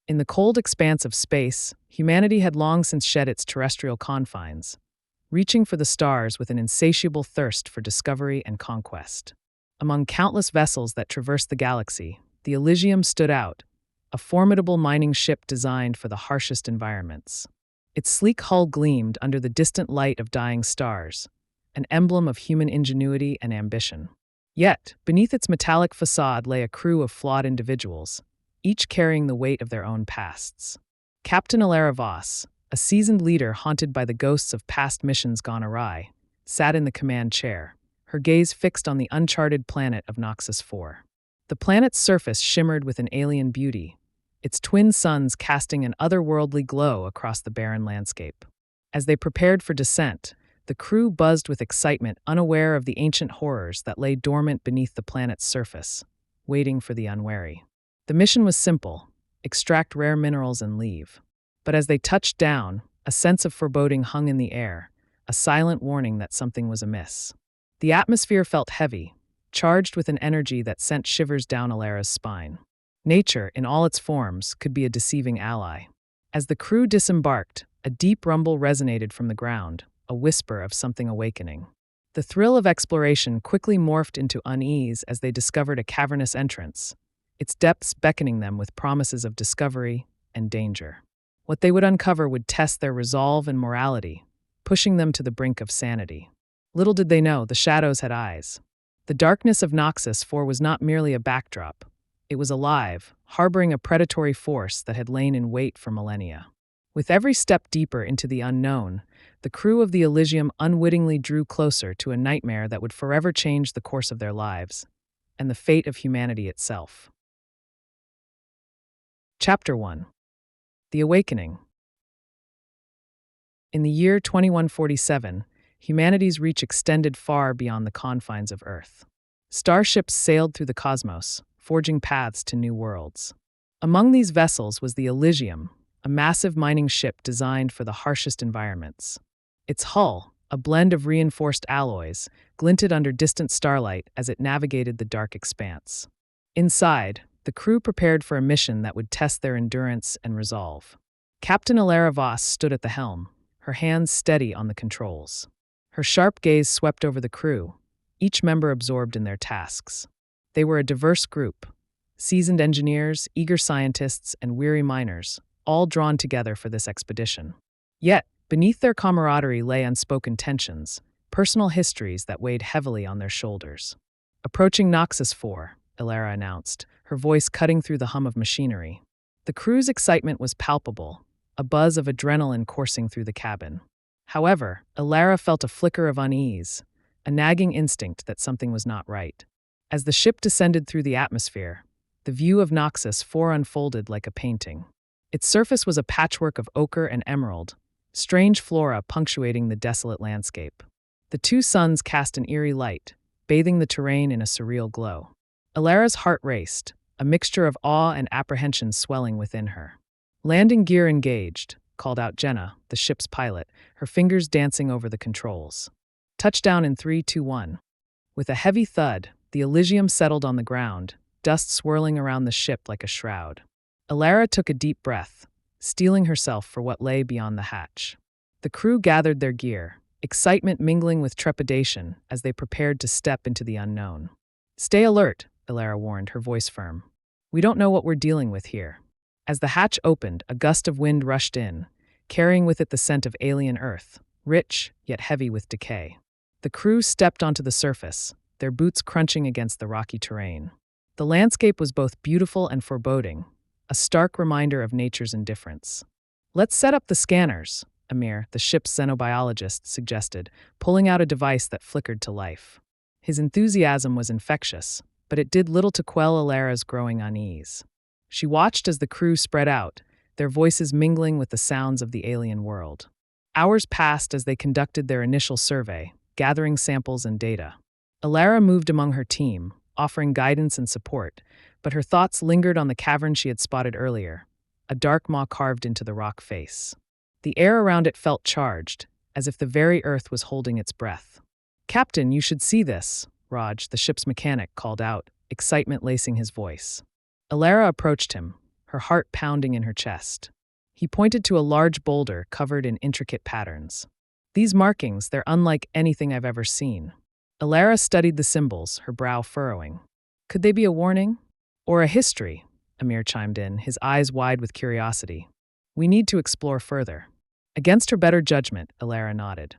In the cold expanse of space, humanity had long since shed its terrestrial confines, reaching for the stars with an insatiable thirst for discovery and conquest. Among countless vessels that traversed the galaxy, the Elysium stood out, a formidable mining ship designed for the harshest environments. Its sleek hull gleamed under the distant light of dying stars, an emblem of human ingenuity and ambition. Yet, beneath its metallic facade lay a crew of flawed individuals, each carrying the weight of their own pasts. Captain Alara Voss, a seasoned leader haunted by the ghosts of past missions gone awry, sat in the command chair, her gaze fixed on the uncharted planet of Noxus 4. The planet's surface shimmered with an alien beauty, its twin suns casting an otherworldly glow across the barren landscape. As they prepared for descent, the crew buzzed with excitement, unaware of the ancient horrors that lay dormant beneath the planet's surface, waiting for the unwary. The mission was simple: extract rare minerals and leave. But as they touched down, a sense of foreboding hung in the air, a silent warning that something was amiss. The atmosphere felt heavy, charged with an energy that sent shivers down Alara's spine. Nature, in all its forms, could be a deceiving ally. As the crew disembarked, a deep rumble resonated from the ground, a whisper of something awakening. The thrill of exploration quickly morphed into unease as they discovered a cavernous entrance, its depths beckoning them with promises of discovery and danger. What they would uncover would test their resolve and morality, pushing them to the brink of sanity. Little did they know, the shadows had eyes. The darkness of Noxus 4 was not merely a backdrop. It was alive, harboring a predatory force that had lain in wait for millennia. With every step deeper into the unknown, the crew of the Elysium unwittingly drew closer to a nightmare that would forever change the course of their lives, and the fate of humanity itself. Chapter 1. The Awakening. In the year 2147, humanity's reach extended far beyond the confines of Earth. Starships sailed through the cosmos, forging paths to new worlds. Among these vessels was the Elysium, a massive mining ship designed for the harshest environments. Its hull, a blend of reinforced alloys, glinted under distant starlight as it navigated the dark expanse. Inside, the crew prepared for a mission that would test their endurance and resolve. Captain Alara Voss stood at the helm, her hands steady on the controls. Her sharp gaze swept over the crew, each member absorbed in their tasks. They were a diverse group: seasoned engineers, eager scientists, and weary miners, all drawn together for this expedition. Yet, beneath their camaraderie lay unspoken tensions, personal histories that weighed heavily on their shoulders. Approaching Noxus 4, Alara announced, her voice cutting through the hum of machinery. The crew's excitement was palpable, a buzz of adrenaline coursing through the cabin. However, Alara felt a flicker of unease, a nagging instinct that something was not right. As the ship descended through the atmosphere, the view of Noxus 4 unfolded like a painting. Its surface was a patchwork of ochre and emerald, strange flora punctuating the desolate landscape. The two suns cast an eerie light, bathing the terrain in a surreal glow. Alara's heart raced, a mixture of awe and apprehension swelling within her. "Landing gear engaged," called out Jenna, the ship's pilot, her fingers dancing over the controls. "Touchdown in 3, 2, 1. With a heavy thud, the Elysium settled on the ground, dust swirling around the ship like a shroud. Alara took a deep breath, steeling herself for what lay beyond the hatch. The crew gathered their gear, excitement mingling with trepidation as they prepared to step into the unknown. "Stay alert," Alara warned, her voice firm. "We don't know what we're dealing with here." As the hatch opened, a gust of wind rushed in, carrying with it the scent of alien earth, rich yet heavy with decay. The crew stepped onto the surface, their boots crunching against the rocky terrain. The landscape was both beautiful and foreboding, a stark reminder of nature's indifference. "Let's set up the scanners," Amir, the ship's xenobiologist, suggested, pulling out a device that flickered to life. His enthusiasm was infectious, but it did little to quell Alara's growing unease. She watched as the crew spread out, their voices mingling with the sounds of the alien world. Hours passed as they conducted their initial survey, gathering samples and data. Alara moved among her team, offering guidance and support, but her thoughts lingered on the cavern she had spotted earlier, a dark maw carved into the rock face. The air around it felt charged, as if the very earth was holding its breath. "Captain, you should see this," Raj, the ship's mechanic, called out, excitement lacing his voice. Alara approached him, her heart pounding in her chest. He pointed to a large boulder covered in intricate patterns. These markings, they're unlike anything I've ever seen. Alara studied the symbols, her brow furrowing. Could they be a warning? Or a history? Amir chimed in, his eyes wide with curiosity. We need to explore further. Against her better judgment, Alara nodded.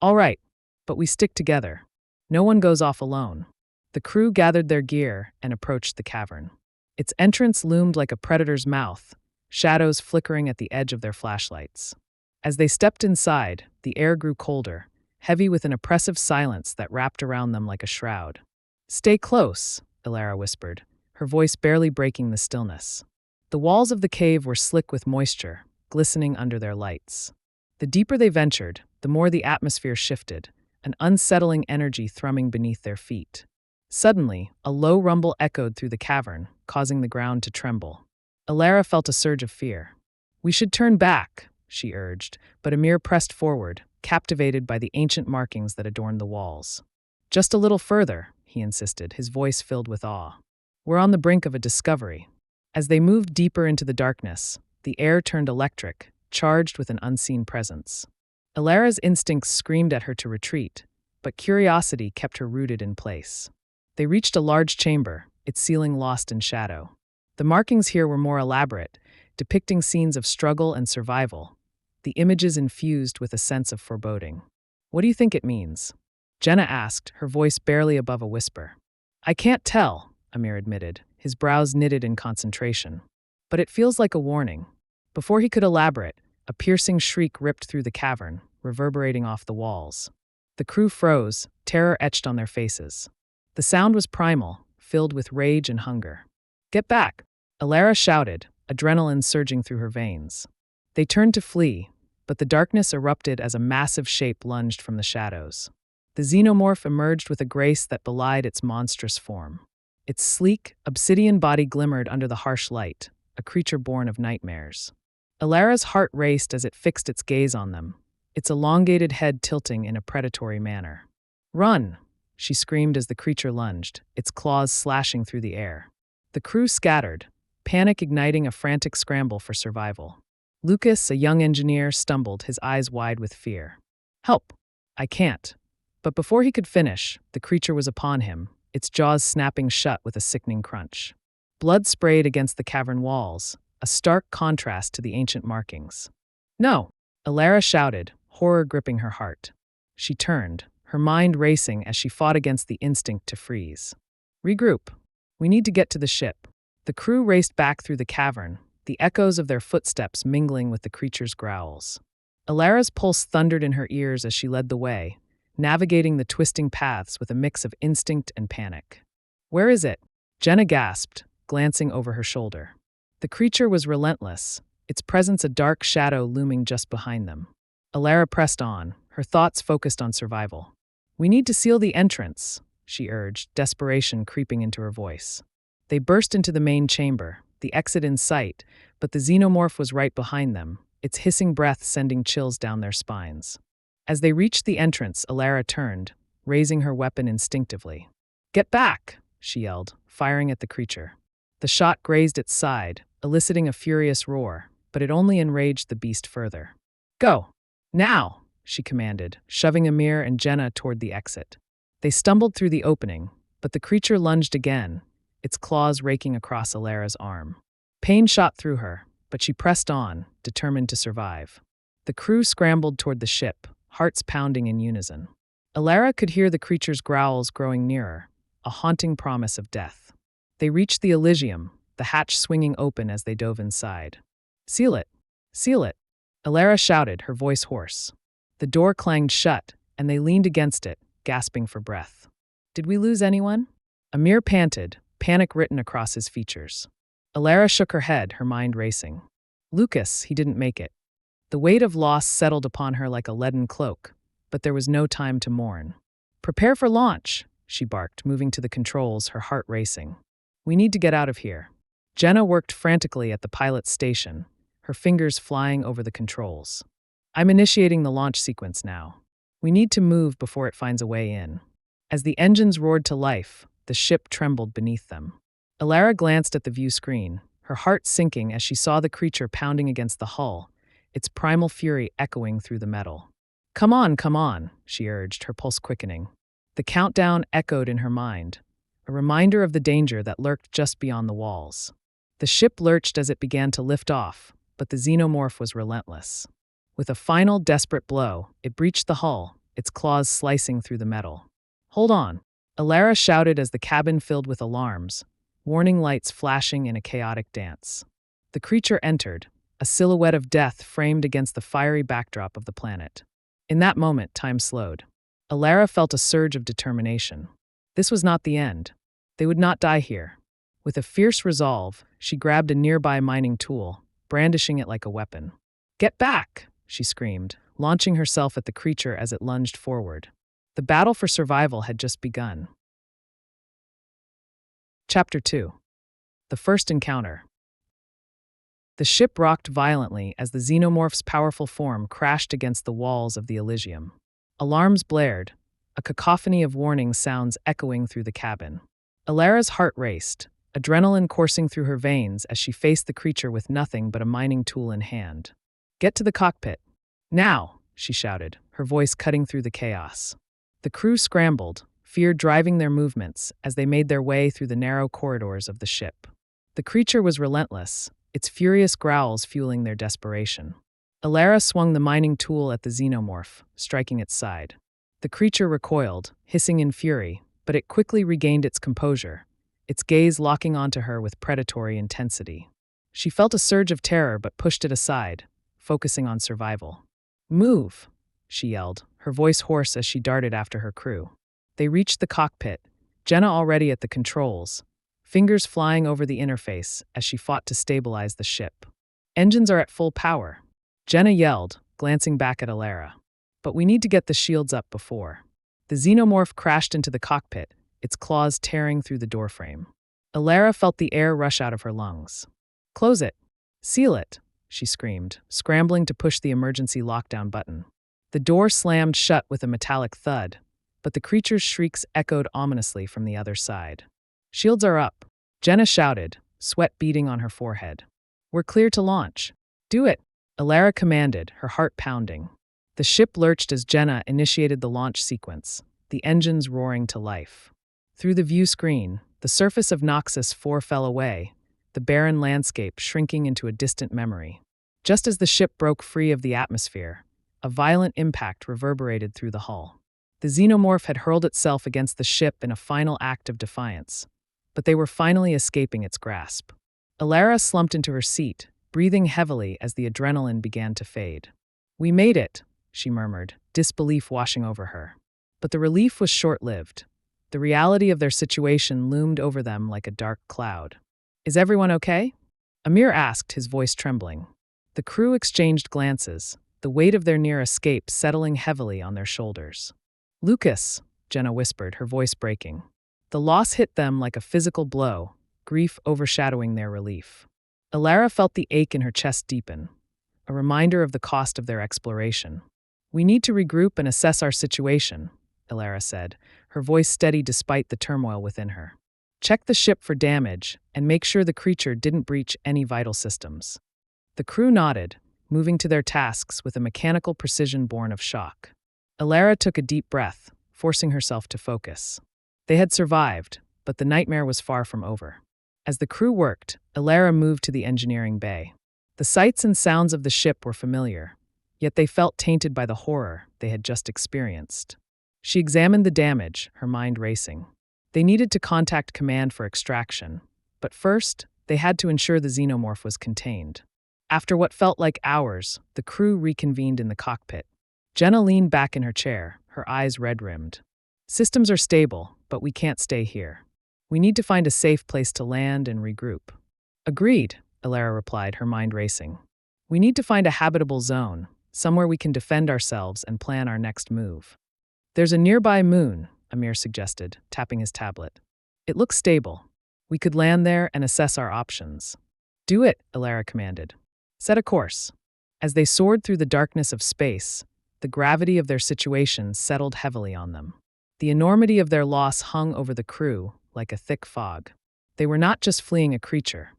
All right, but we stick together. No one goes off alone. The crew gathered their gear and approached the cavern. Its entrance loomed like a predator's mouth, shadows flickering at the edge of their flashlights. As they stepped inside, the air grew colder, heavy with an oppressive silence that wrapped around them like a shroud. Stay close, Alara whispered, her voice barely breaking the stillness. The walls of the cave were slick with moisture, glistening under their lights. The deeper they ventured, the more the atmosphere shifted, an unsettling energy thrumming beneath their feet. Suddenly, a low rumble echoed through the cavern, causing the ground to tremble. Alara felt a surge of fear. We should turn back, she urged, but Amir pressed forward, captivated by the ancient markings that adorned the walls. Just a little further, he insisted, his voice filled with awe. We're on the brink of a discovery. As they moved deeper into the darkness, the air turned electric, charged with an unseen presence. Alara's instincts screamed at her to retreat, but curiosity kept her rooted in place. They reached a large chamber, its ceiling lost in shadow. The markings here were more elaborate, depicting scenes of struggle and survival, the images infused with a sense of foreboding. What do you think it means? Jenna asked, her voice barely above a whisper. I can't tell, Amir admitted, his brows knitted in concentration. But it feels like a warning. Before he could elaborate, a piercing shriek ripped through the cavern, reverberating off the walls. The crew froze, terror etched on their faces. The sound was primal, filled with rage and hunger. Get back! Alara shouted, adrenaline surging through her veins. They turned to flee, but the darkness erupted as a massive shape lunged from the shadows. The xenomorph emerged with a grace that belied its monstrous form. Its sleek, obsidian body glimmered under the harsh light, a creature born of nightmares. Alara's heart raced as it fixed its gaze on them, its elongated head tilting in a predatory manner. Run! She screamed as the creature lunged, its claws slashing through the air. The crew scattered, panic igniting a frantic scramble for survival. Lucas, a young engineer, stumbled, his eyes wide with fear. Help! I can't. But before he could finish, the creature was upon him, its jaws snapping shut with a sickening crunch. Blood sprayed against the cavern walls, a stark contrast to the ancient markings. No! Alara shouted, horror gripping her heart. She turned, her mind racing as she fought against the instinct to freeze. Regroup. We need to get to the ship. The crew raced back through the cavern, the echoes of their footsteps mingling with the creature's growls. Alara's pulse thundered in her ears as she led the way, navigating the twisting paths with a mix of instinct and panic. Where is it? Jenna gasped, glancing over her shoulder. The creature was relentless, its presence a dark shadow looming just behind them. Alara pressed on, her thoughts focused on survival. We need to seal the entrance, she urged, desperation creeping into her voice. They burst into the main chamber, the exit in sight, but the xenomorph was right behind them, its hissing breath sending chills down their spines. As they reached the entrance, Alara turned, raising her weapon instinctively. Get back, she yelled, firing at the creature. The shot grazed its side, eliciting a furious roar, but it only enraged the beast further. Go! Now! She commanded, shoving Amir and Jenna toward the exit. They stumbled through the opening, but the creature lunged again, its claws raking across Alara's arm. Pain shot through her, but she pressed on, determined to survive. The crew scrambled toward the ship, hearts pounding in unison. Alara could hear the creature's growls growing nearer, a haunting promise of death. They reached the Elysium, the hatch swinging open as they dove inside. Seal it! Seal it! Alara shouted, her voice hoarse. The door clanged shut, and they leaned against it, gasping for breath. Did we lose anyone? Amir panted, panic written across his features. Alara shook her head, her mind racing. Lucas, he didn't make it. The weight of loss settled upon her like a leaden cloak, but there was no time to mourn. Prepare for launch, she barked, moving to the controls, her heart racing. We need to get out of here. Jenna worked frantically at the pilot's station, her fingers flying over the controls. I'm initiating the launch sequence now. We need to move before it finds a way in. As the engines roared to life, the ship trembled beneath them. Alara glanced at the view screen, her heart sinking as she saw the creature pounding against the hull, its primal fury echoing through the metal. Come on," she urged, her pulse quickening. The countdown echoed in her mind, a reminder of the danger that lurked just beyond the walls. The ship lurched as it began to lift off, but the xenomorph was relentless. With a final desperate blow, it breached the hull, its claws slicing through the metal. "Hold on," Alara shouted as the cabin filled with alarms, warning lights flashing in a chaotic dance. The creature entered, a silhouette of death framed against the fiery backdrop of the planet. In that moment, time slowed. Alara felt a surge of determination. This was not the end. They would not die here. With a fierce resolve, she grabbed a nearby mining tool, brandishing it like a weapon. "Get back!" she screamed, launching herself at the creature as it lunged forward. The battle for survival had just begun. Chapter 2. The First Encounter. The ship rocked violently as the xenomorph's powerful form crashed against the walls of the Elysium. Alarms blared, a cacophony of warning sounds echoing through the cabin. Alara's heart raced, adrenaline coursing through her veins as she faced the creature with nothing but a mining tool in hand. "Get to the cockpit. Now!" she shouted, her voice cutting through the chaos. The crew scrambled, fear driving their movements as they made their way through the narrow corridors of the ship. The creature was relentless, its furious growls fueling their desperation. Alara swung the mining tool at the xenomorph, striking its side. The creature recoiled, hissing in fury, but it quickly regained its composure, its gaze locking onto her with predatory intensity. She felt a surge of terror but pushed it aside, focusing on survival. "Move!" she yelled, her voice hoarse as she darted after her crew. They reached the cockpit, Jenna already at the controls, fingers flying over the interface as she fought to stabilize the ship. "Engines are at full power," Jenna yelled, glancing back at Alara. "But we need to get the shields up before." The xenomorph crashed into the cockpit, its claws tearing through the doorframe. Alara felt the air rush out of her lungs. "Close it! Seal it!" she screamed, scrambling to push the emergency lockdown button. The door slammed shut with a metallic thud, but the creature's shrieks echoed ominously from the other side. "Shields are up," Jenna shouted, sweat beading on her forehead. "We're clear to launch." "Do it," Alara commanded, her heart pounding. The ship lurched as Jenna initiated the launch sequence, the engines roaring to life. Through the view screen, the surface of Noxus 4 fell away, the barren landscape shrinking into a distant memory. Just as the ship broke free of the atmosphere, a violent impact reverberated through the hull. The xenomorph had hurled itself against the ship in a final act of defiance, but they were finally escaping its grasp. Alara slumped into her seat, breathing heavily as the adrenaline began to fade. "We made it," she murmured, disbelief washing over her. But the relief was short-lived. The reality of their situation loomed over them like a dark cloud. "Is everyone okay?" Amir asked, his voice trembling. The crew exchanged glances, the weight of their near escape settling heavily on their shoulders. "Lucas," Jenna whispered, her voice breaking. The loss hit them like a physical blow, grief overshadowing their relief. Alara felt the ache in her chest deepen, a reminder of the cost of their exploration. "We need to regroup and assess our situation," Alara said, her voice steady despite the turmoil within her. "Check the ship for damage and make sure the creature didn't breach any vital systems." The crew nodded, moving to their tasks with a mechanical precision born of shock. Alara took a deep breath, forcing herself to focus. They had survived, but the nightmare was far from over. As the crew worked, Alara moved to the engineering bay. The sights and sounds of the ship were familiar, yet they felt tainted by the horror they had just experienced. She examined the damage, her mind racing. They needed to contact command for extraction, but first, they had to ensure the xenomorph was contained. After what felt like hours, the crew reconvened in the cockpit. Jenna leaned back in her chair, her eyes red-rimmed. "Systems are stable, but we can't stay here. We need to find a safe place to land and regroup." "Agreed," Alara replied, her mind racing. "We need to find a habitable zone, somewhere we can defend ourselves and plan our next move." "There's a nearby moon," Amir suggested, tapping his tablet. "It looks stable. We could land there and assess our options." "Do it," Alara commanded. "Set a course." As they soared through the darkness of space, the gravity of their situation settled heavily on them. The enormity of their loss hung over the crew like a thick fog. They were not just fleeing a creature.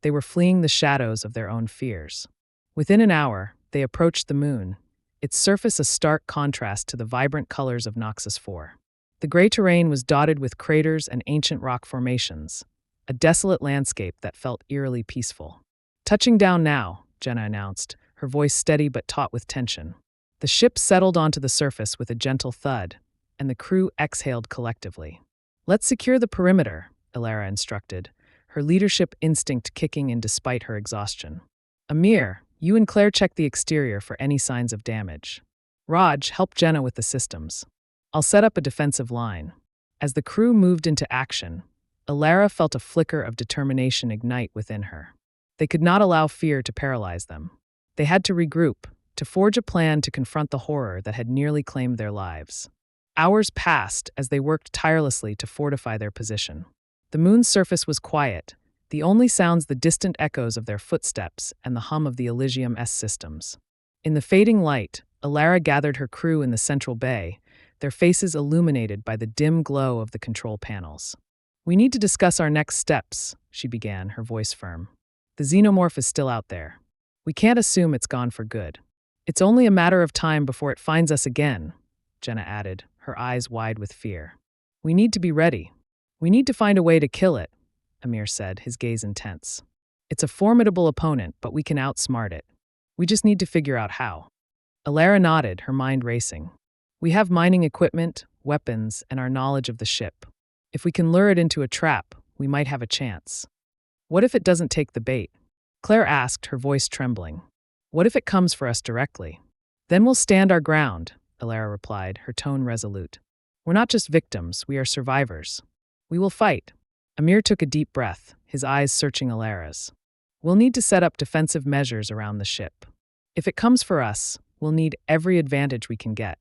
They were fleeing the shadows of their own fears. Within an hour, they approached the moon, its surface a stark contrast to the vibrant colors of Noxus 4. The gray terrain was dotted with craters and ancient rock formations, a desolate landscape that felt eerily peaceful. "Touching down now," Jenna announced, her voice steady but taut with tension. The ship settled onto the surface with a gentle thud, and the crew exhaled collectively. "Let's secure the perimeter," Alara instructed, her leadership instinct kicking in despite her exhaustion. "Amir, you and Claire check the exterior for any signs of damage. Raj, help Jenna with the systems. I'll set up a defensive line." As the crew moved into action, Alara felt a flicker of determination ignite within her. They could not allow fear to paralyze them. They had to regroup, to forge a plan to confront the horror that had nearly claimed their lives. Hours passed as they worked tirelessly to fortify their position. The moon's surface was quiet, the only sounds the distant echoes of their footsteps and the hum of the Elysium-S systems. In the fading light, Alara gathered her crew in the central bay, their faces illuminated by the dim glow of the control panels. "We need to discuss our next steps," she began, her voice firm. "The xenomorph is still out there. We can't assume it's gone for good. It's only a matter of time before it finds us again," Jenna added, her eyes wide with fear. "We need to be ready. We need to find a way to kill it," Amir said, his gaze intense. "It's a formidable opponent, but we can outsmart it. We just need to figure out how." Alara nodded, her mind racing. "We have mining equipment, weapons, and our knowledge of the ship. If we can lure it into a trap, we might have a chance." "What if it doesn't take the bait?" Claire asked, her voice trembling. "What if it comes for us directly?" "Then we'll stand our ground," Alara replied, her tone resolute. "We're not just victims, we are survivors. We will fight." Amir took a deep breath, his eyes searching Alara's. "We'll need to set up defensive measures around the ship. If it comes for us, we'll need every advantage we can get."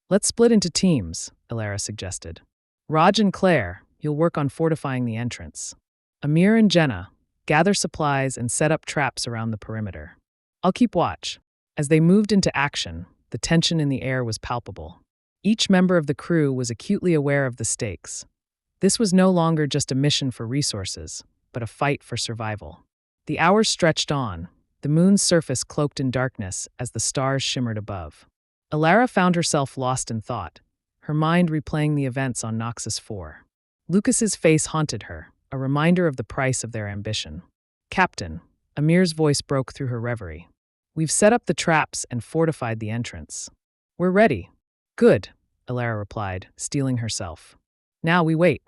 "Let's split into teams," Alara suggested. "Raj and Claire, you'll work on fortifying the entrance. Amir and Jenna, gather supplies and set up traps around the perimeter. I'll keep watch." As they moved into action, the tension in the air was palpable. Each member of the crew was acutely aware of the stakes. This was no longer just a mission for resources, but a fight for survival. The hours stretched on, the moon's surface cloaked in darkness as the stars shimmered above. Alara found herself lost in thought, her mind replaying the events on Noxus 4. Lucas's face haunted her, a reminder of the price of their ambition. "Captain," Amir's voice broke through her reverie. "We've set up the traps and fortified the entrance. We're ready." "Good," Alara replied, steeling herself. "Now we wait."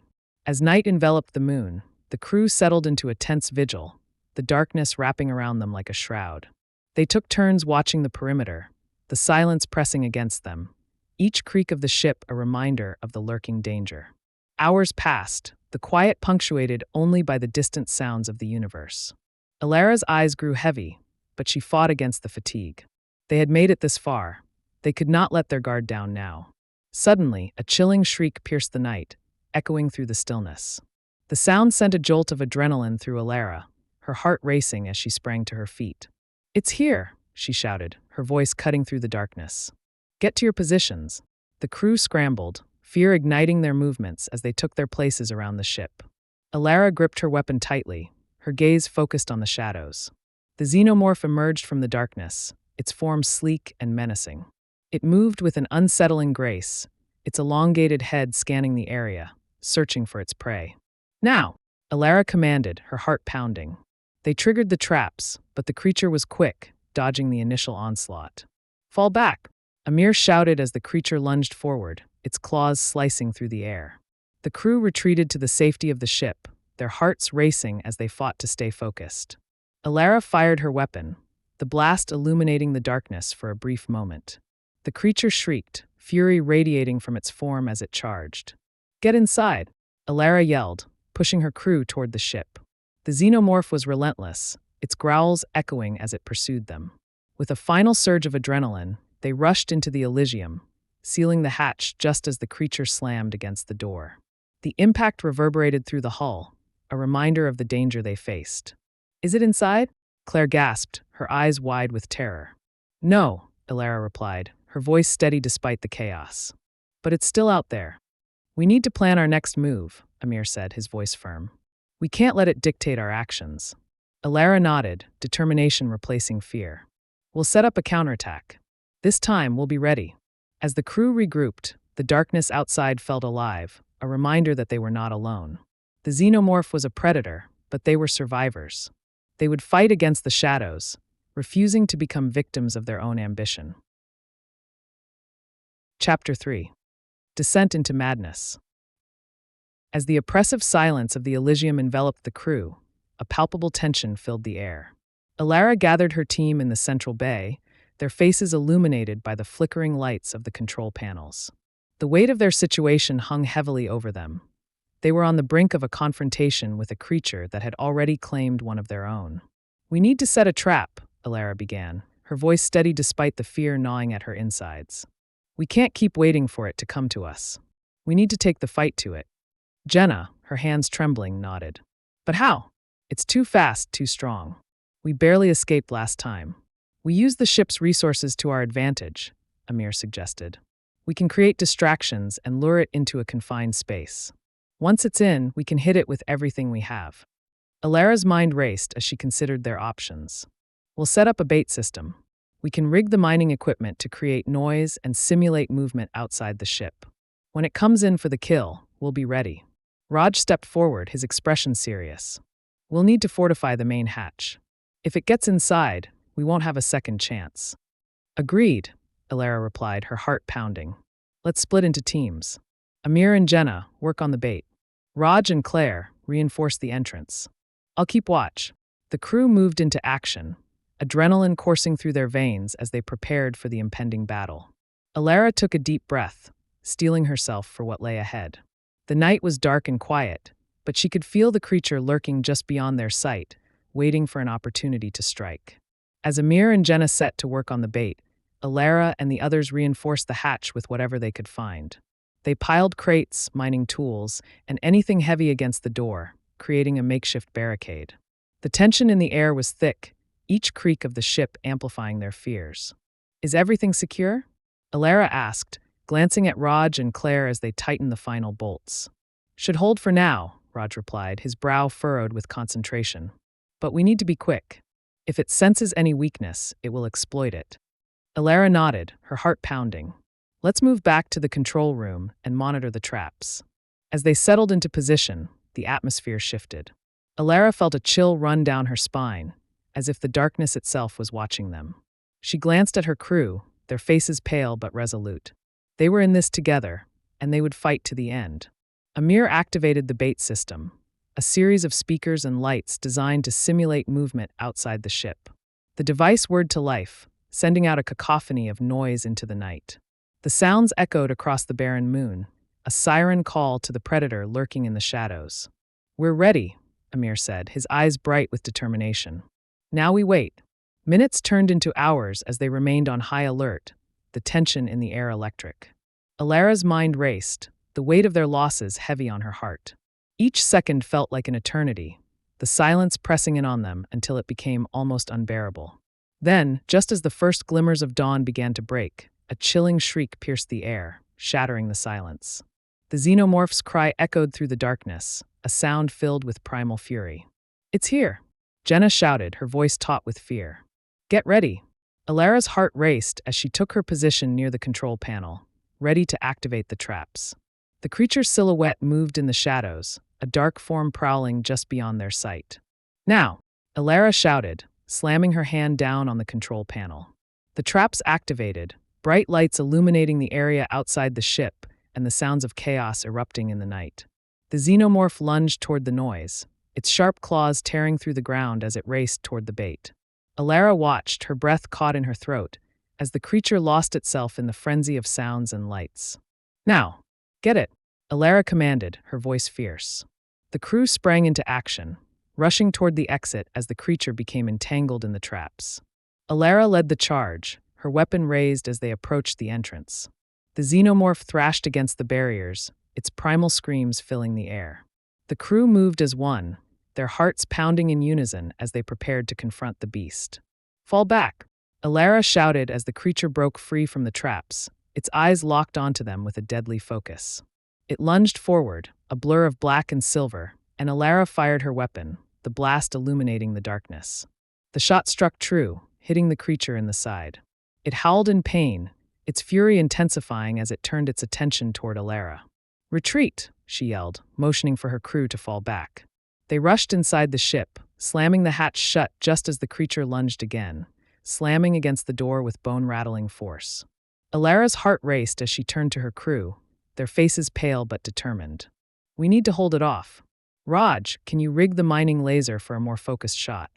As night enveloped the moon, the crew settled into a tense vigil, the darkness wrapping around them like a shroud. They took turns watching the perimeter, the silence pressing against them, each creak of the ship a reminder of the lurking danger. Hours passed, the quiet punctuated only by the distant sounds of the universe. Alara's eyes grew heavy, but she fought against the fatigue. They had made it this far. They could not let their guard down now. Suddenly, a chilling shriek pierced the night, echoing through the stillness. The sound sent a jolt of adrenaline through Alara, her heart racing as she sprang to her feet. "It's here," she shouted, her voice cutting through the darkness. "Get to your positions." The crew scrambled, fear igniting their movements as they took their places around the ship. Alara gripped her weapon tightly, her gaze focused on the shadows. The xenomorph emerged from the darkness, its form sleek and menacing. It moved with an unsettling grace, its elongated head scanning the area, searching for its prey. "Now!" Alara commanded, her heart pounding. They triggered the traps, but the creature was quick, dodging the initial onslaught. "Fall back!" Amir shouted as the creature lunged forward, its claws slicing through the air. The crew retreated to the safety of the ship, their hearts racing as they fought to stay focused. Alara fired her weapon, the blast illuminating the darkness for a brief moment. The creature shrieked, fury radiating from its form as it charged. "Get inside!" Alara yelled, pushing her crew toward the ship. The xenomorph was relentless, its growls echoing as it pursued them. With a final surge of adrenaline, they rushed into the Elysium, sealing the hatch just as the creature slammed against the door. The impact reverberated through the hull, a reminder of the danger they faced. "Is it inside?" Claire gasped, her eyes wide with terror. "No," Alara replied, her voice steady despite the chaos. "But it's still out there." "We need to plan our next move," Amir said, his voice firm. "We can't let it dictate our actions." Alara nodded, determination replacing fear. We'll set up a counterattack. This time, we'll be ready. As the crew regrouped, the darkness outside felt alive, a reminder that they were not alone. The xenomorph was a predator, but they were survivors. They would fight against the shadows, refusing to become victims of their own ambition. Chapter 3. Descent into Madness. As the oppressive silence of the Elysium enveloped the crew, a palpable tension filled the air. Alara gathered her team in the central bay, their faces illuminated by the flickering lights of the control panels. The weight of their situation hung heavily over them. They were on the brink of a confrontation with a creature that had already claimed one of their own. "We need to set a trap," Alara began, her voice steady despite the fear gnawing at her insides. "We can't keep waiting for it to come to us. We need to take the fight to it." Jenna, her hands trembling, nodded. "But how? It's too fast, too strong. We barely escaped last time." "We use the ship's resources to our advantage," Amir suggested. "We can create distractions and lure it into a confined space. Once it's in, we can hit it with everything we have." Alara's mind raced as she considered their options. "We'll set up a bait system. We can rig the mining equipment to create noise and simulate movement outside the ship. When it comes in for the kill, we'll be ready." Raj stepped forward, his expression serious. "We'll need to fortify the main hatch. If it gets inside, we won't have a second chance." "Agreed," Alara replied, her heart pounding. "Let's split into teams. Amir and Jenna work on the bait. Raj and Claire reinforce the entrance. I'll keep watch." The crew moved into action, adrenaline coursing through their veins as they prepared for the impending battle. Alara took a deep breath, steeling herself for what lay ahead. The night was dark and quiet, but she could feel the creature lurking just beyond their sight, waiting for an opportunity to strike. As Amir and Jenna set to work on the bait, Alara and the others reinforced the hatch with whatever they could find. They piled crates, mining tools, and anything heavy against the door, creating a makeshift barricade. The tension in the air was thick, each creak of the ship amplifying their fears. "Is everything secure?" Alara asked, glancing at Raj and Claire as they tightened the final bolts. "Should hold for now," Raj replied, his brow furrowed with concentration. "But we need to be quick. If it senses any weakness, it will exploit it." Alara nodded, her heart pounding. "Let's move back to the control room and monitor the traps." As they settled into position, the atmosphere shifted. Alara felt a chill run down her spine, as if the darkness itself was watching them. She glanced at her crew, their faces pale but resolute. They were in this together, and they would fight to the end. Amir activated the bait system, a series of speakers and lights designed to simulate movement outside the ship. The device whirred to life, sending out a cacophony of noise into the night. The sounds echoed across the barren moon, a siren call to the predator lurking in the shadows. "We're ready," Amir said, his eyes bright with determination. "Now we wait." Minutes turned into hours as they remained on high alert, the tension in the air electric. Alara's mind raced, the weight of their losses heavy on her heart. Each second felt like an eternity, the silence pressing in on them until it became almost unbearable. Then, just as the first glimmers of dawn began to break, a chilling shriek pierced the air, shattering the silence. The xenomorph's cry echoed through the darkness, a sound filled with primal fury. "It's here!" Jenna shouted, her voice taut with fear. "Get ready!" Alara's heart raced as she took her position near the control panel, ready to activate the traps. The creature's silhouette moved in the shadows, a dark form prowling just beyond their sight. "Now!" Alara shouted, slamming her hand down on the control panel. The traps activated, bright lights illuminating the area outside the ship and the sounds of chaos erupting in the night. The xenomorph lunged toward the noise, its sharp claws tearing through the ground as it raced toward the bait. Alara watched, her breath caught in her throat, as the creature lost itself in the frenzy of sounds and lights. "Now! Get it!" Alara commanded, her voice fierce. The crew sprang into action, rushing toward the exit as the creature became entangled in the traps. Alara led the charge, her weapon raised as they approached the entrance. The xenomorph thrashed against the barriers, its primal screams filling the air. The crew moved as one, their hearts pounding in unison as they prepared to confront the beast. "Fall back!" Alara shouted as the creature broke free from the traps, its eyes locked onto them with a deadly focus. It lunged forward, a blur of black and silver, and Alara fired her weapon, the blast illuminating the darkness. The shot struck true, hitting the creature in the side. It howled in pain, its fury intensifying as it turned its attention toward Alara. "Retreat!" she yelled, motioning for her crew to fall back. They rushed inside the ship, slamming the hatch shut just as the creature lunged again, slamming against the door with bone-rattling force. Alara's heart raced as she turned to her crew, their faces pale but determined. "We need to hold it off. Raj, can you rig the mining laser for a more focused shot?"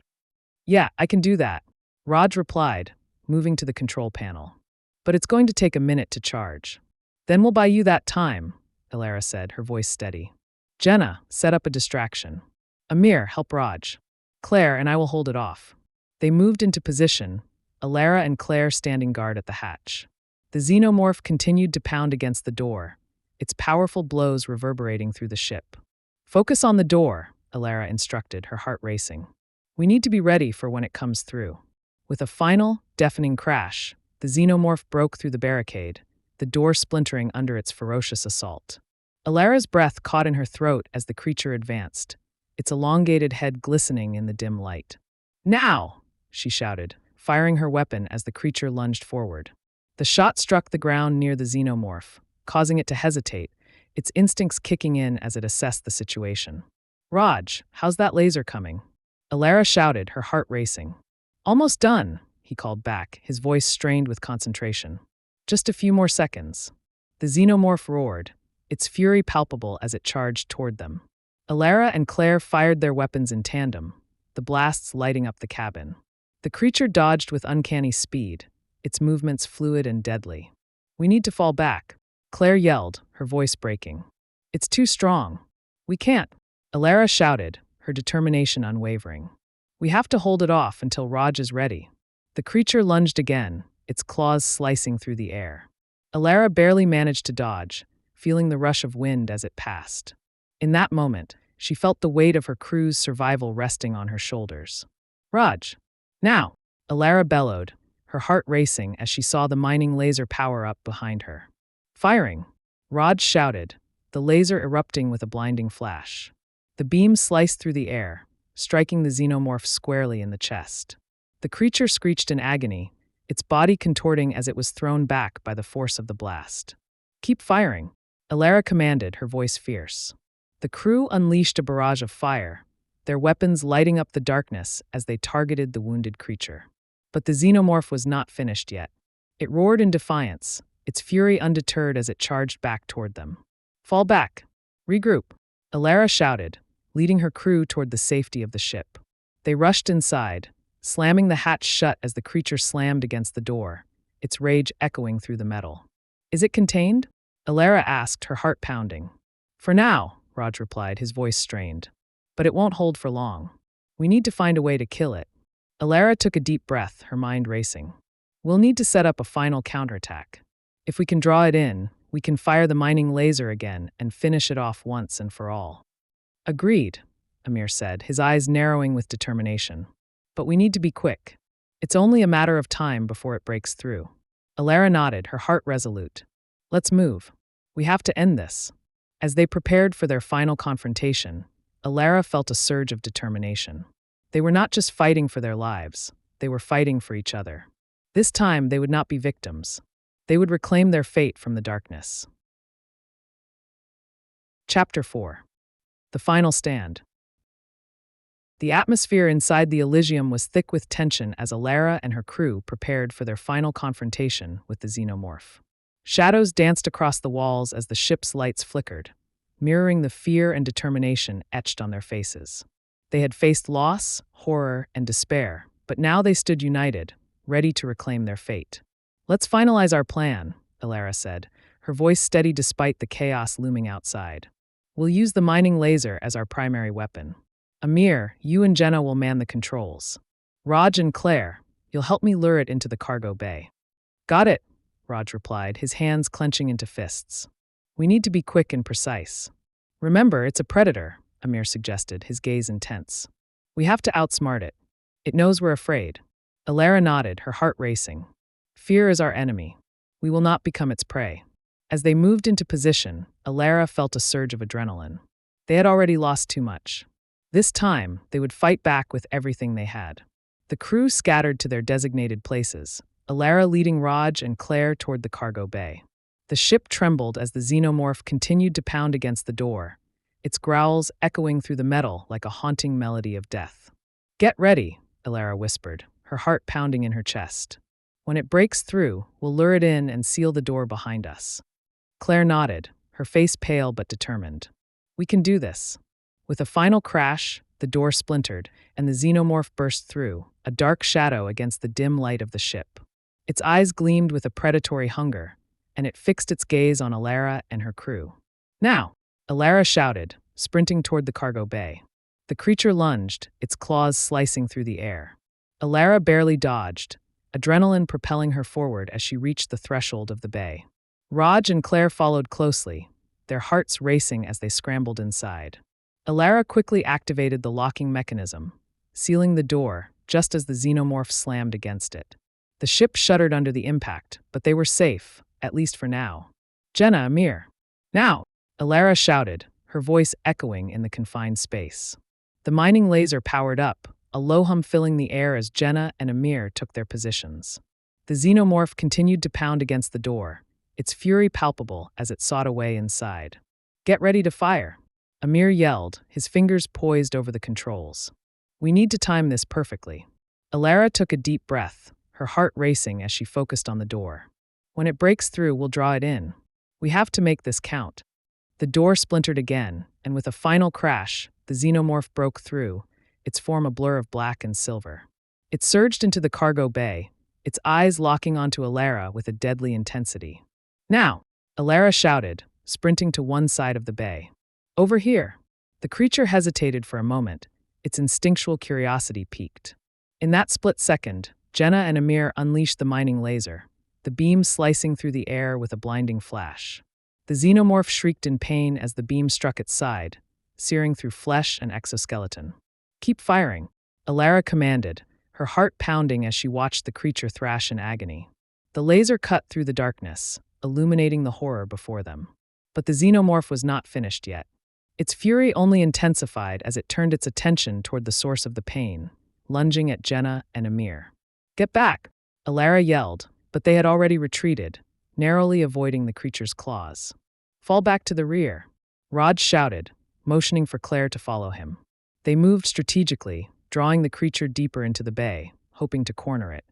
"Yeah, I can do that," Raj replied, moving to the control panel. "But it's going to take a minute to charge." "Then we'll buy you that time," Alara said, her voice steady. "Jenna, set up a distraction. Amir, help Raj. Claire and I will hold it off." They moved into position, Alara and Claire standing guard at the hatch. The xenomorph continued to pound against the door, its powerful blows reverberating through the ship. "Focus on the door," Alara instructed, her heart racing. "We need to be ready for when it comes through." With a final, deafening crash, the xenomorph broke through the barricade, the door splintering under its ferocious assault. Alara's breath caught in her throat as the creature advanced, its elongated head glistening in the dim light. "Now!" she shouted, firing her weapon as the creature lunged forward. The shot struck the ground near the xenomorph, causing it to hesitate, its instincts kicking in as it assessed the situation. "Raj, how's that laser coming?" Alara shouted, her heart racing. "Almost done," he called back, his voice strained with concentration. "Just a few more seconds." The xenomorph roared, its fury palpable as it charged toward them. Alara and Claire fired their weapons in tandem, the blasts lighting up the cabin. The creature dodged with uncanny speed, its movements fluid and deadly. "We need to fall back," Claire yelled, her voice breaking. "It's too strong. We can't," Alara shouted, her determination unwavering. "We have to hold it off until Raj is ready." The creature lunged again, its claws slicing through the air. Alara barely managed to dodge, feeling the rush of wind as it passed. In that moment, she felt the weight of her crew's survival resting on her shoulders. "Raj! Now!" Alara bellowed, her heart racing as she saw the mining laser power up behind her. "Firing!" Raj shouted, the laser erupting with a blinding flash. The beam sliced through the air, striking the xenomorph squarely in the chest. The creature screeched in agony, its body contorting as it was thrown back by the force of the blast. "Keep firing," Alara commanded, her voice fierce. The crew unleashed a barrage of fire, their weapons lighting up the darkness as they targeted the wounded creature. But the xenomorph was not finished yet. It roared in defiance, its fury undeterred as it charged back toward them. "Fall back! Regroup!" Alara shouted, leading her crew toward the safety of the ship. They rushed inside, slamming the hatch shut as the creature slammed against the door, its rage echoing through the metal. "Is it contained?" Alara asked, her heart pounding. "For now," Raj replied, his voice strained. "But it won't hold for long. We need to find a way to kill it." Alara took a deep breath, her mind racing. "We'll need to set up a final counterattack. If we can draw it in, we can fire the mining laser again and finish it off once and for all." "Agreed," Amir said, his eyes narrowing with determination. "But we need to be quick. It's only a matter of time before it breaks through." Alara nodded, her heart resolute. "Let's move. We have to end this." As they prepared for their final confrontation, Alara felt a surge of determination. They were not just fighting for their lives, they were fighting for each other. This time, they would not be victims. They would reclaim their fate from the darkness. Chapter 4. The Final Stand. The atmosphere inside the Elysium was thick with tension as Alara and her crew prepared for their final confrontation with the xenomorph. Shadows danced across the walls as the ship's lights flickered, mirroring the fear and determination etched on their faces. They had faced loss, horror, and despair, but now they stood united, ready to reclaim their fate. "Let's finalize our plan," Alara said, her voice steady despite the chaos looming outside. "We'll use the mining laser as our primary weapon. Amir, you and Jenna will man the controls. Raj and Claire, you'll help me lure it into the cargo bay." "Got it," Raj replied, his hands clenching into fists. "We need to be quick and precise." "Remember, it's a predator," Amir suggested, his gaze intense. "We have to outsmart it. It knows we're afraid." Alara nodded, her heart racing. "Fear is our enemy. We will not become its prey." As they moved into position, Alara felt a surge of adrenaline. They had already lost too much. This time, they would fight back with everything they had. The crew scattered to their designated places, Alara leading Raj and Claire toward the cargo bay. The ship trembled as the xenomorph continued to pound against the door, its growls echoing through the metal like a haunting melody of death. "Get ready," Alara whispered, her heart pounding in her chest. "When it breaks through, we'll lure it in and seal the door behind us." Claire nodded, her face pale but determined. "We can do this." With a final crash, the door splintered, and the xenomorph burst through, a dark shadow against the dim light of the ship. Its eyes gleamed with a predatory hunger, and it fixed its gaze on Alara and her crew. "Now!" Alara shouted, sprinting toward the cargo bay. The creature lunged, its claws slicing through the air. Alara barely dodged, adrenaline propelling her forward as she reached the threshold of the bay. Raj and Claire followed closely, their hearts racing as they scrambled inside. Alara quickly activated the locking mechanism, sealing the door just as the xenomorph slammed against it. The ship shuddered under the impact, but they were safe, at least for now. "Jenna, Amir. Now!" Alara shouted, her voice echoing in the confined space. The mining laser powered up, a low hum filling the air as Jenna and Amir took their positions. The xenomorph continued to pound against the door, its fury palpable as it sought a way inside. "Get ready to fire," Amir yelled, his fingers poised over the controls. "We need to time this perfectly." Alara took a deep breath, her heart racing as she focused on the door. "When it breaks through, we'll draw it in. We have to make this count." The door splintered again, and with a final crash, the xenomorph broke through, its form a blur of black and silver. It surged into the cargo bay, its eyes locking onto Alara with a deadly intensity. "Now!" Alara shouted, sprinting to one side of the bay. "Over here." The creature hesitated for a moment, its instinctual curiosity piqued. In that split second, Jenna and Amir unleashed the mining laser, the beam slicing through the air with a blinding flash. The xenomorph shrieked in pain as the beam struck its side, searing through flesh and exoskeleton. "Keep firing," Alara commanded, her heart pounding as she watched the creature thrash in agony. The laser cut through the darkness, illuminating the horror before them. But the xenomorph was not finished yet. Its fury only intensified as it turned its attention toward the source of the pain, lunging at Jenna and Amir. "Get back!" Alara yelled, but they had already retreated, narrowly avoiding the creature's claws. "Fall back to the rear," Raj shouted, motioning for Claire to follow him. They moved strategically, drawing the creature deeper into the bay, hoping to corner it.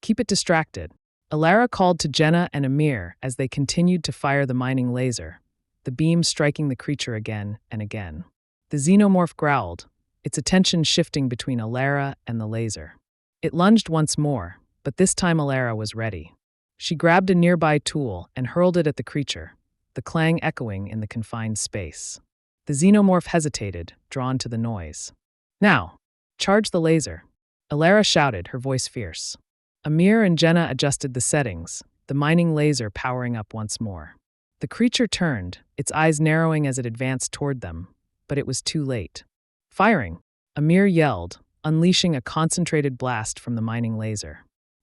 "Keep it distracted," Alara called to Jenna and Amir as they continued to fire the mining laser, the beam striking the creature again and again. The xenomorph growled, its attention shifting between Alara and the laser. It lunged once more, but this time Alara was ready. She grabbed a nearby tool and hurled it at the creature, the clang echoing in the confined space. The xenomorph hesitated, drawn to the noise. "Now, charge the laser," Alara shouted, her voice fierce. Amir and Jenna adjusted the settings, the mining laser powering up once more. The creature turned, its eyes narrowing as it advanced toward them, but it was too late. "Firing!" Amir yelled, unleashing a concentrated blast from the mining laser.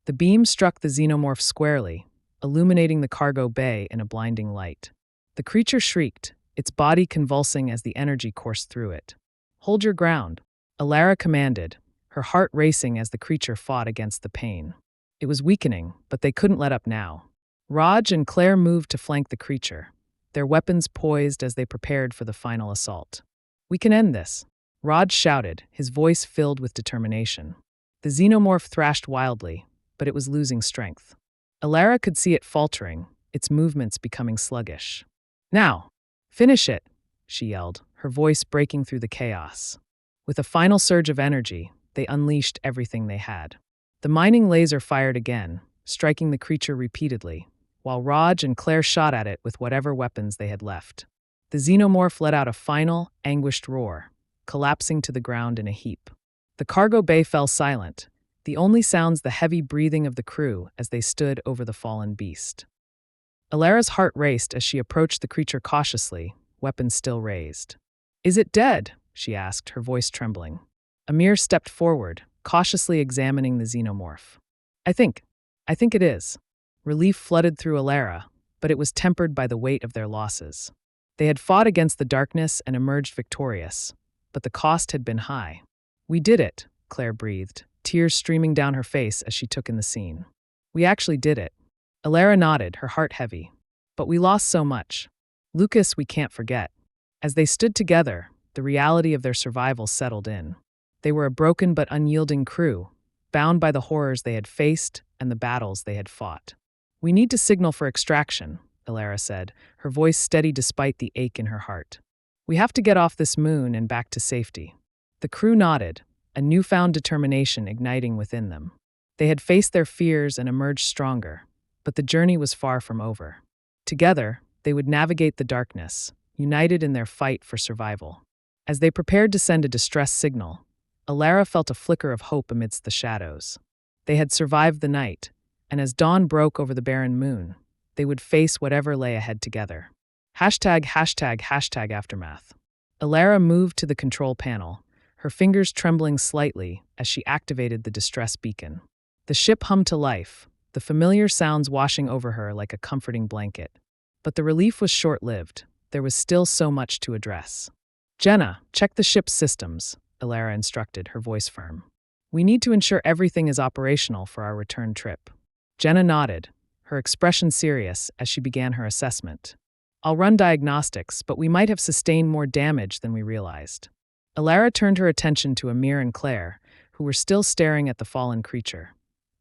The beam struck the xenomorph squarely, illuminating the cargo bay in a blinding light. The creature shrieked, its body convulsing as the energy coursed through it. "Hold your ground," Alara commanded, her heart racing as the creature fought against the pain. It was weakening, but they couldn't let up now. Raj and Claire moved to flank the creature, their weapons poised as they prepared for the final assault. "We can end this," Raj shouted, his voice filled with determination. The xenomorph thrashed wildly, but it was losing strength. Alara could see it faltering, its movements becoming sluggish. "Now, finish it," she yelled, her voice breaking through the chaos. With a final surge of energy, they unleashed everything they had. The mining laser fired again, striking the creature repeatedly, while Raj and Claire shot at it with whatever weapons they had left. The xenomorph let out a final, anguished roar, collapsing to the ground in a heap. The cargo bay fell silent, the only sounds the heavy breathing of the crew as they stood over the fallen beast. Alara's heart raced as she approached the creature cautiously, weapons still raised. "Is it dead?" she asked, her voice trembling. Amir stepped forward, cautiously examining the xenomorph. I think it is." Relief flooded through Alara, but it was tempered by the weight of their losses. They had fought against the darkness and emerged victorious, but the cost had been high. "We did it," Claire breathed, tears streaming down her face as she took in the scene. "We actually did it." Alara nodded, her heart heavy. "But we lost so much. Lucas, we can't forget." As they stood together, the reality of their survival settled in. They were a broken but unyielding crew, bound by the horrors they had faced and the battles they had fought. "We need to signal for extraction," Alara said, her voice steady despite the ache in her heart. "We have to get off this moon and back to safety." The crew nodded, a newfound determination igniting within them. They had faced their fears and emerged stronger, but the journey was far from over. Together, they would navigate the darkness, united in their fight for survival. As they prepared to send a distress signal, Alara felt a flicker of hope amidst the shadows. They had survived the night, and as dawn broke over the barren moon, they would face whatever lay ahead together. ###aftermath. Alara moved to the control panel, her fingers trembling slightly as she activated the distress beacon. The ship hummed to life, the familiar sounds washing over her like a comforting blanket. But the relief was short-lived. There was still so much to address. "Jenna, check the ship's systems," Alara instructed, her voice firm. "We need to ensure everything is operational for our return trip." Jenna nodded, her expression serious as she began her assessment. "I'll run diagnostics, but we might have sustained more damage than we realized." Alara turned her attention to Amir and Claire, who were still staring at the fallen creature,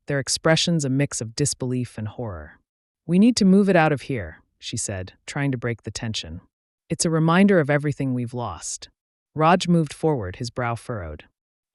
their expressions a mix of disbelief and horror. "We need to move it out of here," she said, trying to break the tension. "It's a reminder of everything we've lost." Raj moved forward, his brow furrowed.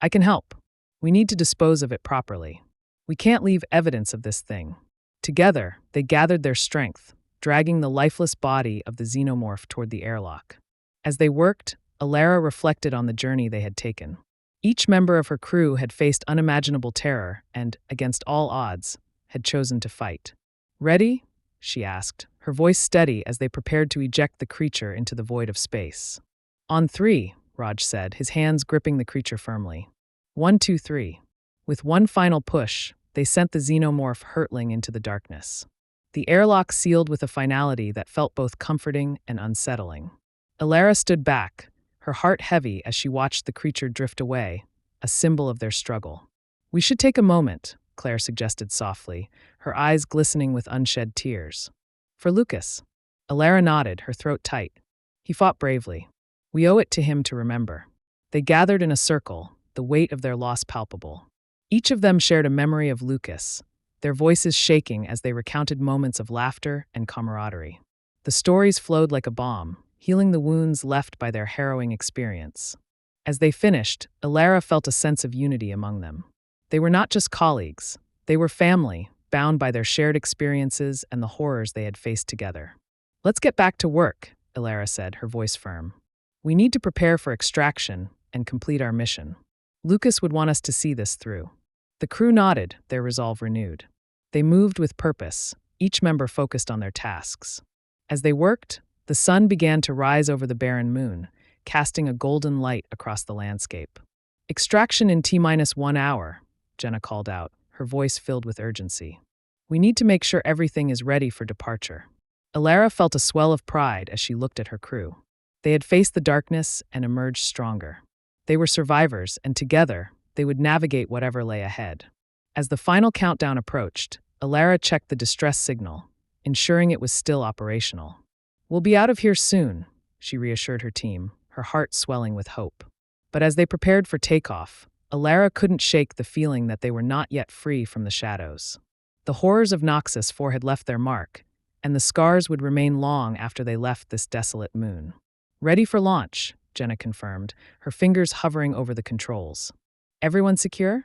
"I can help. We need to dispose of it properly. We can't leave evidence of this thing." Together, they gathered their strength, dragging the lifeless body of the xenomorph toward the airlock. As they worked, Alara reflected on the journey they had taken. Each member of her crew had faced unimaginable terror and, against all odds, had chosen to fight. "Ready?" she asked, her voice steady as they prepared to eject the creature into the void of space. "On 3, Raj said, his hands gripping the creature firmly. 1, 2, 3. With one final push, they sent the xenomorph hurtling into the darkness. The airlock sealed with a finality that felt both comforting and unsettling. Alara stood back, her heart heavy as she watched the creature drift away, a symbol of their struggle. "We should take a moment," Claire suggested softly, her eyes glistening with unshed tears. "For Lucas." Alara nodded, her throat tight. "He fought bravely. We owe it to him to remember." They gathered in a circle, the weight of their loss palpable. Each of them shared a memory of Lucas, their voices shaking as they recounted moments of laughter and camaraderie. The stories flowed like a balm, healing the wounds left by their harrowing experience. As they finished, Alara felt a sense of unity among them. They were not just colleagues, they were family, bound by their shared experiences and the horrors they had faced together. "Let's get back to work," Alara said, her voice firm. "We need to prepare for extraction and complete our mission. Lucas would want us to see this through." The crew nodded, their resolve renewed. They moved with purpose, each member focused on their tasks. As they worked, the sun began to rise over the barren moon, casting a golden light across the landscape. "Extraction in T-1 hour, Jenna called out, her voice filled with urgency. "We need to make sure everything is ready for departure." Alara felt a swell of pride as she looked at her crew. They had faced the darkness and emerged stronger. They were survivors, and together, they would navigate whatever lay ahead. As the final countdown approached, Alara checked the distress signal, ensuring it was still operational. "We'll be out of here soon," she reassured her team, her heart swelling with hope. But as they prepared for takeoff, Alara couldn't shake the feeling that they were not yet free from the shadows. The horrors of Noxus 4 had left their mark, and the scars would remain long after they left this desolate moon. "Ready for launch," Jenna confirmed, her fingers hovering over the controls. "Everyone secure?"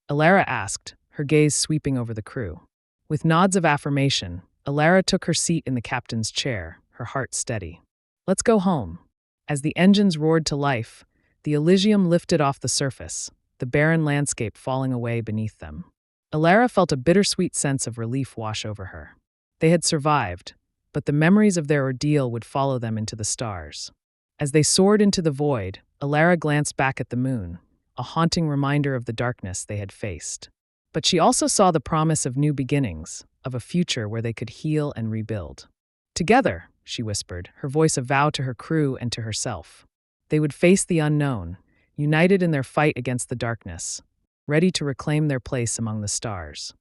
Alara asked, her gaze sweeping over the crew. With nods of affirmation, Alara took her seat in the captain's chair, her heart steady. "Let's go home." As the engines roared to life, the Elysium lifted off the surface, the barren landscape falling away beneath them. Alara felt a bittersweet sense of relief wash over her. They had survived, but the memories of their ordeal would follow them into the stars. As they soared into the void, Alara glanced back at the moon, a haunting reminder of the darkness they had faced. But she also saw the promise of new beginnings, of a future where they could heal and rebuild. "Together," she whispered, her voice a vow to her crew and to herself. They would face the unknown, united in their fight against the darkness, ready to reclaim their place among the stars.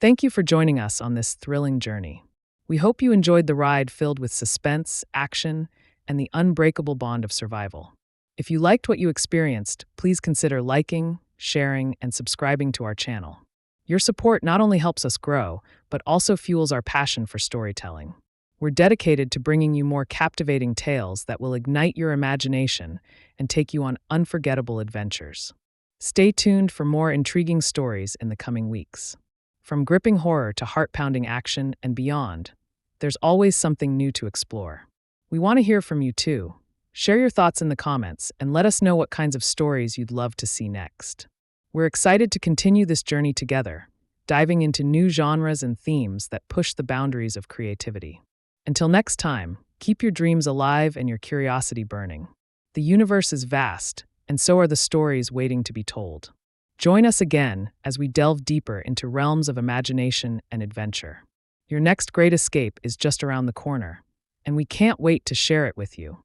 Thank you for joining us on this thrilling journey. We hope you enjoyed the ride filled with suspense, action, and the unbreakable bond of survival. If you liked what you experienced, please consider liking, sharing, and subscribing to our channel. Your support not only helps us grow, but also fuels our passion for storytelling. We're dedicated to bringing you more captivating tales that will ignite your imagination and take you on unforgettable adventures. Stay tuned for more intriguing stories in the coming weeks. From gripping horror to heart-pounding action and beyond, there's always something new to explore. We want to hear from you too. Share your thoughts in the comments and let us know what kinds of stories you'd love to see next. We're excited to continue this journey together, diving into new genres and themes that push the boundaries of creativity. Until next time, keep your dreams alive and your curiosity burning. The universe is vast, and so are the stories waiting to be told. Join us again as we delve deeper into realms of imagination and adventure. Your next great escape is just around the corner, and we can't wait to share it with you.